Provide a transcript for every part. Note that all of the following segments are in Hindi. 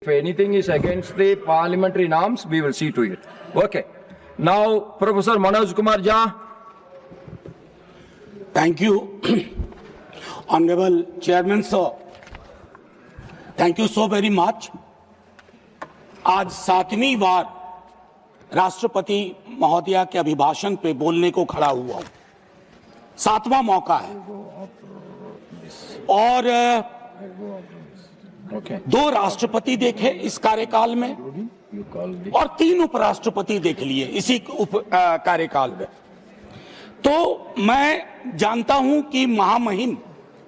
If anything is against the parliamentary norms, we will see to it. Okay. Now, Professor Manoj Kumar Jha. Thank you, Honorable Chairman sir. Thank you so very much. आज सातवीं बार राष्ट्रपति महोदया के अभिभाषण पे बोलने को खड़ा हुआ हूं। सातवां मौका है और दो राष्ट्रपति देखे इस कार्यकाल में और 3 उपराष्ट्रपति देख लिए इसी कार्यकाल में। तो मैं जानता हूं कि महामहिम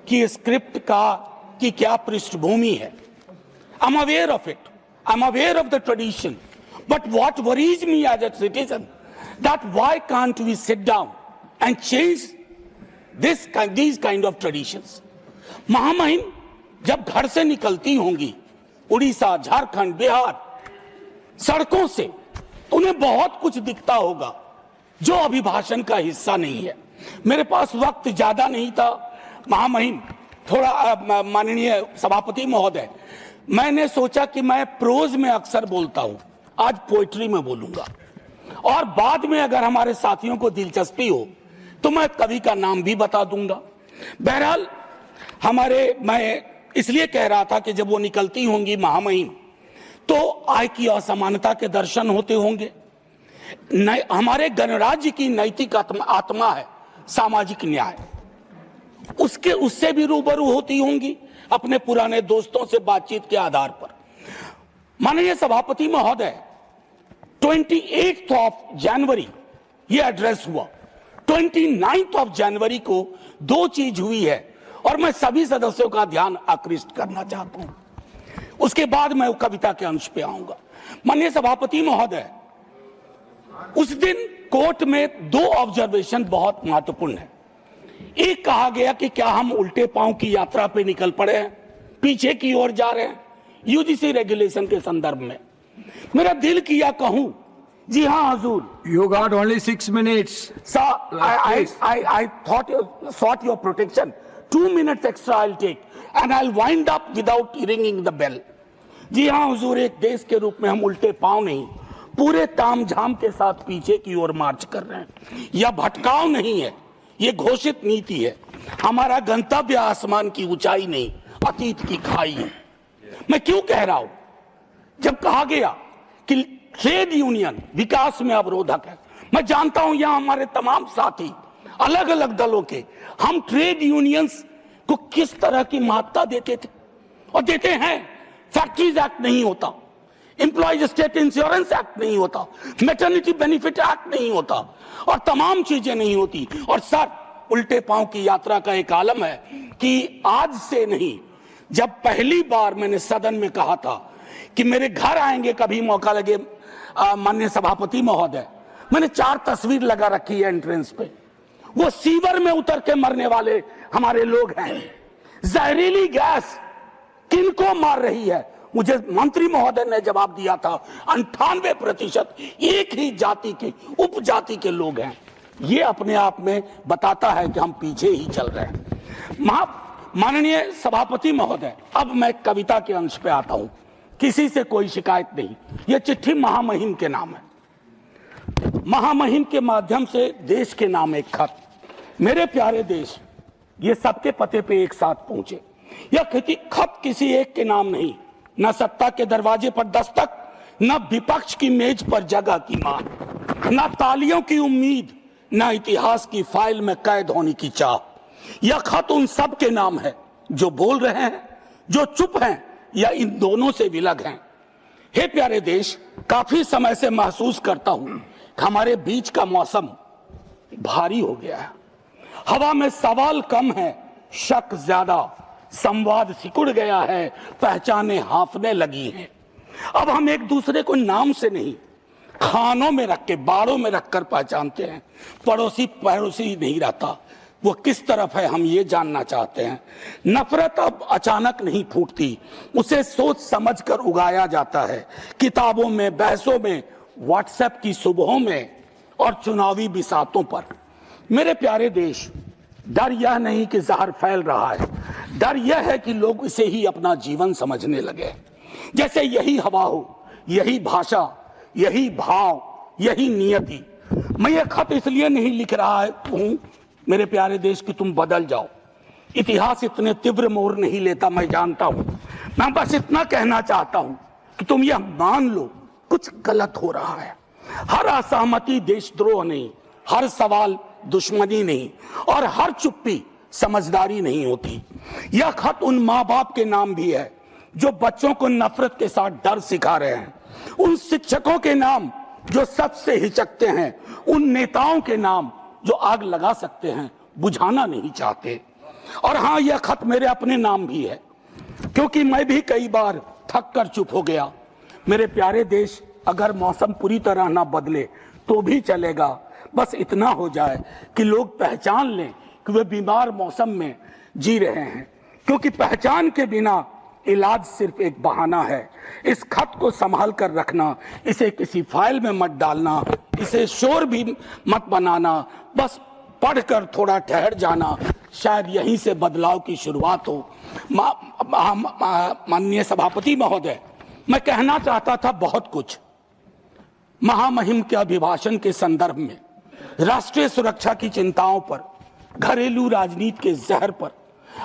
की स्क्रिप्ट की क्या पृष्ठभूमि है। I'm aware of it. I'm aware of the tradition. But what worries me as a citizen, that why can't we sit down and change these kind of traditions? महामहिम जब घर से निकलती होंगी उड़ीसा, झारखंड, बिहार, सड़कों से, उन्हें बहुत कुछ दिखता होगा जो अभिभाषण का हिस्सा नहीं है। मेरे पास वक्त ज्यादा नहीं था महामहिम, थोड़ा माननीय सभापति महोदय, मैंने सोचा कि मैं प्रोज में अक्सर बोलता हूं, आज पोएट्री में बोलूंगा और बाद में अगर हमारे साथियों को दिलचस्पी हो तो मैं कवि का नाम भी बता दूंगा। बहरहाल मैं इसलिए कह रहा था कि जब वो निकलती होंगी महामहिम तो आय की असमानता के दर्शन होते होंगे। हमारे गणराज्य की नैतिक आत्मा है सामाजिक न्याय, उससे भी रूबरू होती होंगी अपने पुराने दोस्तों से बातचीत के आधार पर। माननीय सभापति महोदय, 28 ऑफ जनवरी ये एड्रेस हुआ, 29 ऑफ जनवरी को 2 चीज हुई है और मैं सभी सदस्यों का ध्यान आकृष्ट करना चाहता हूं, उसके बाद मैं कविता के अंश पे आऊंगा। माननीय सभापति महोदय, उस दिन कोर्ट में 2 ऑब्जर्वेशन बहुत महत्वपूर्ण है। एक कहा गया कि क्या हम उल्टे पांव की यात्रा पे निकल पड़े हैं, पीछे की ओर जा रहे हैं यूजीसी रेगुलेशन के संदर्भ में। मेरा दिल किया कहूं, जी हाँ हुजूर। You got only 6 minutes. Sir, I thought you sought your protection. 2 minutes extra I'll take and I'll wind up without ringing the bell. जी हाँ हुजूर, एक देश के रूप में हम उल्टे पांव नहीं, पूरे तामझाम के साथ पीछे की ओर मार्च कर रहे हैं। यह भटकाव नहीं है, ये घोषित नीति है। हमारा गंतव्य आसमान की ऊंचाई नहीं, अतीत की खाई है। मैं क्यों कह रहा हूं? जब कहा गया कि ट्रेड यूनियन विकास में अवरोधक है, मैं जानता हूं यहां हमारे तमाम साथी अलग अलग दलों के, हम ट्रेड यूनियंस को किस तरह की महत्ता देते थे और देते हैं। फैक्ट्रीज एक्ट नहीं होता, एम्प्लॉयज स्टेट इंश्योरेंस एक्ट नहीं होता, मैटरनिटी बेनिफिट एक्ट नहीं होता और तमाम चीजें नहीं होती। और सर, उल्टे पांव की यात्रा का एक आलम है कि आज से नहीं, जब पहली बार मैंने सदन में कहा था कि मेरे घर आएंगे कभी मौका लगे माननीय सभापति महोदय, मैंने 4 तस्वीर लगा रखी है एंट्रेंस पे। वो सीवर में उतर के मरने वाले हमारे लोग हैं। जहरीली गैस किनको मार रही है? मुझे मंत्री महोदय ने जवाब दिया था 98% एक ही जाति के, उपजाति के लोग हैं। ये अपने आप में बताता है कि हम पीछे ही चल रहे हैं। माननीय सभापति महोदय, अब मैं कविता के अंश पे आता हूं। किसी से कोई शिकायत नहीं, यह चिट्ठी महामहिम के नाम है। महामहिम के माध्यम से देश के नाम एक खत। मेरे प्यारे देश, ये सबके पते पे एक साथ पहुंचे। यह खत किसी एक के नाम नहीं, न सत्ता के दरवाजे पर दस्तक, न विपक्ष की मेज पर जगह की मांग, न तालियों की उम्मीद, न इतिहास की फाइल में कैद होने की चाह। यह खत उन सब के नाम है जो बोल रहे हैं, जो चुप हैं या इन दोनों से विलग हैं। हे प्यारे देश, काफी समय से महसूस करता हूं हमारे बीच का मौसम भारी हो गया है। हवा में सवाल कम है, शक ज्यादा, संवाद सिकुड़ गया है, पहचाने हांफने लगी हैं। अब हम एक दूसरे को नाम से नहीं, खानों में रख के, बाड़ों में रखकर पहचानते हैं। पड़ोसी नहीं रहता, वो किस तरफ है हम ये जानना चाहते हैं। नफरत अब अचानक नहीं फूटती, उसे सोच समझ कर उगाया जाता है। किताबों में, बहसों में, व्हाट्सएप की सुबहों में और चुनावी बिसातों पर। मेरे प्यारे देश, डर यह नहीं कि जहर फैल रहा है, डर यह है कि लोग इसे ही अपना जीवन समझने लगे। जैसे यही हवा हो, यही भाषा, यही भाव, यही नियति। मैं ये खत इसलिए नहीं लिख रहा हूं मेरे प्यारे देश कि तुम बदल जाओ। इतिहास इतने तीव्र मोड़ नहीं लेता, मैं जानता हूं। मैं बस इतना कहना चाहता हूं कि तुम यह मान लो कुछ गलत हो रहा है। हर असहमति देशद्रोह नहीं, हर सवाल दुश्मनी नहीं, और हर चुप्पी समझदारी नहीं होती। यह खत उन माँ बाप के नाम भी है जो बच्चों को नफरत के साथ डर सिखा रहे हैं, उन शिक्षकों के नाम जो सच से हिचकते हैं, उन नेताओं के नाम जो आग लगा सकते हैं, बुझाना नहीं चाहते। और हाँ, यह खत मेरे अपने नाम भी है, क्योंकि मैं भी कई बार थक कर चुप हो गया। मेरे प्यारे देश, अगर मौसम पूरी तरह ना बदले तो भी चलेगा, बस इतना हो जाए कि लोग पहचान लें कि वे बीमार मौसम में जी रहे हैं, क्योंकि पहचान के बिना इलाज सिर्फ एक बहाना है। इस खत को संभाल कर रखना, इसे किसी फाइल में मत डालना, इसे शोर भी मत बनाना, बस पढ़कर थोड़ा ठहर जाना, शायद यहीं से बदलाव की शुरुआत हो। माननीय सभापति महोदय, मैं कहना चाहता था बहुत कुछ। महामहिम के अभिभाषण के संदर्भ में, राष्ट्रीय सुरक्षा की चिंताओं पर, घरेलू राजनीति के जहर पर,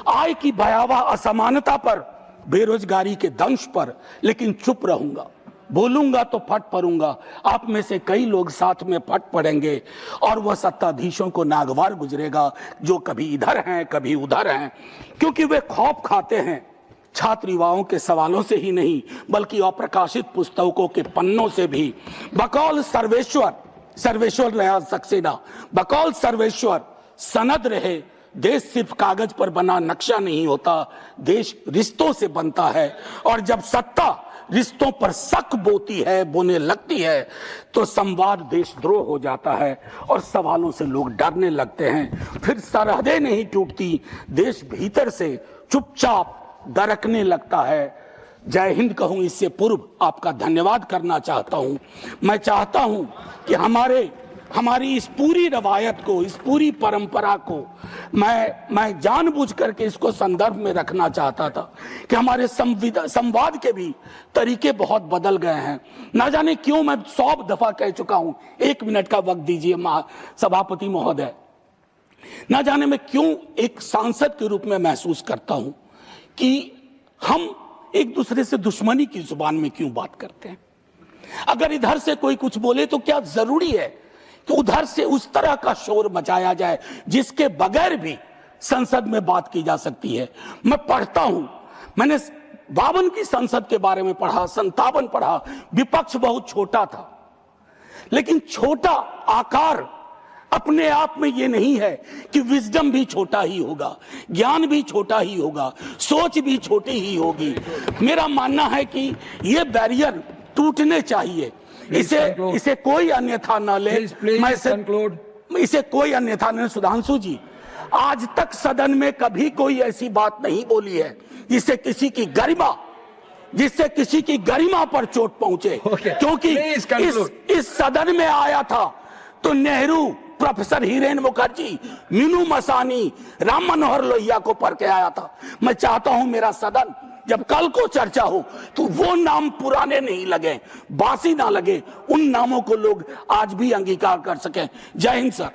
आय की भयावह असमानता पर, बेरोजगारी के दंश पर, लेकिन चुप रहूंगा। बोलूंगा तो फट पड़ूंगा। आप में से कई लोग साथ में फट पड़ेंगे और वह सत्ताधीशों को नागवार गुजरेगा जो कभी इधर हैं कभी उधर हैं, क्योंकि वे खौफ खाते हैं छात्र युवाओं के सवालों से ही नहीं, बल्कि अप्रकाशित पुस्तकों के पन्नों से भी। बकौल सर्वेश्वर रहा सक्सेना, बकौल सर्वेश्वर सनद रहे। देश सिर्फ कागज पर बना नक्शा नहीं होता, देश रिश्तों से बनता है। और जब सत्ता रिश्तों पर शक बोने लगती है तो संवाद देशद्रोह हो जाता है और सवालों से लोग डरने लगते हैं। फिर सरहदें नहीं टूटती, देश भीतर से चुपचाप दरकने लगता है। जय हिंद कहूं इससे पूर्व आपका धन्यवाद करना चाहता हूं। मैं चाहता हूं कि हमारी इस पूरी रवायत को, इस पूरी परंपरा को मैं जानबूझ करके इसको संदर्भ में रखना चाहता था कि हमारे संवाद के भी तरीके बहुत बदल गए हैं। ना जाने क्यों, मैं 100 दफा कह चुका हूं। 1 मिनट का वक्त दीजिए सभापति महोदय। ना जाने मैं क्यों एक सांसद के रूप में महसूस करता हूं कि हम एक दूसरे से दुश्मनी की जुबान में क्यों बात करते हैं। अगर इधर से कोई कुछ बोले तो क्या जरूरी है कि उधर से उस तरह का शोर मचाया जाए जिसके बगैर भी संसद में बात की जा सकती है। मैं पढ़ता हूं, मैंने 52 की संसद के बारे में पढ़ा, 57 पढ़ा। विपक्ष बहुत छोटा था, लेकिन छोटा आकार अपने आप में ये नहीं है कि विजडम भी छोटा ही होगा, ज्ञान भी छोटा ही होगा, सोच भी छोटी ही होगी। मेरा मानना है कि ये बैरियर टूटने चाहिए। इसे कोई अन्यथा न ले। इसे कोई अन्यथा न। सुधांशु जी, आज तक सदन में कभी कोई ऐसी बात नहीं बोली है जिससे किसी की गरिमा पर चोट पहुंचे। क्योंकि इस सदन में आया था तो नेहरू, प्रोफेसर हिरेन मुखर्जी, मीनू मसानी, राम मनोहर लोहिया को पढ़ के आया था। मैं चाहता हूं मेरा सदन जब कल को चर्चा हो तो वो नाम पुराने नहीं लगे, बासी ना लगे, उन नामों को लोग आज भी अंगीकार कर सकें। जय हिंद सर।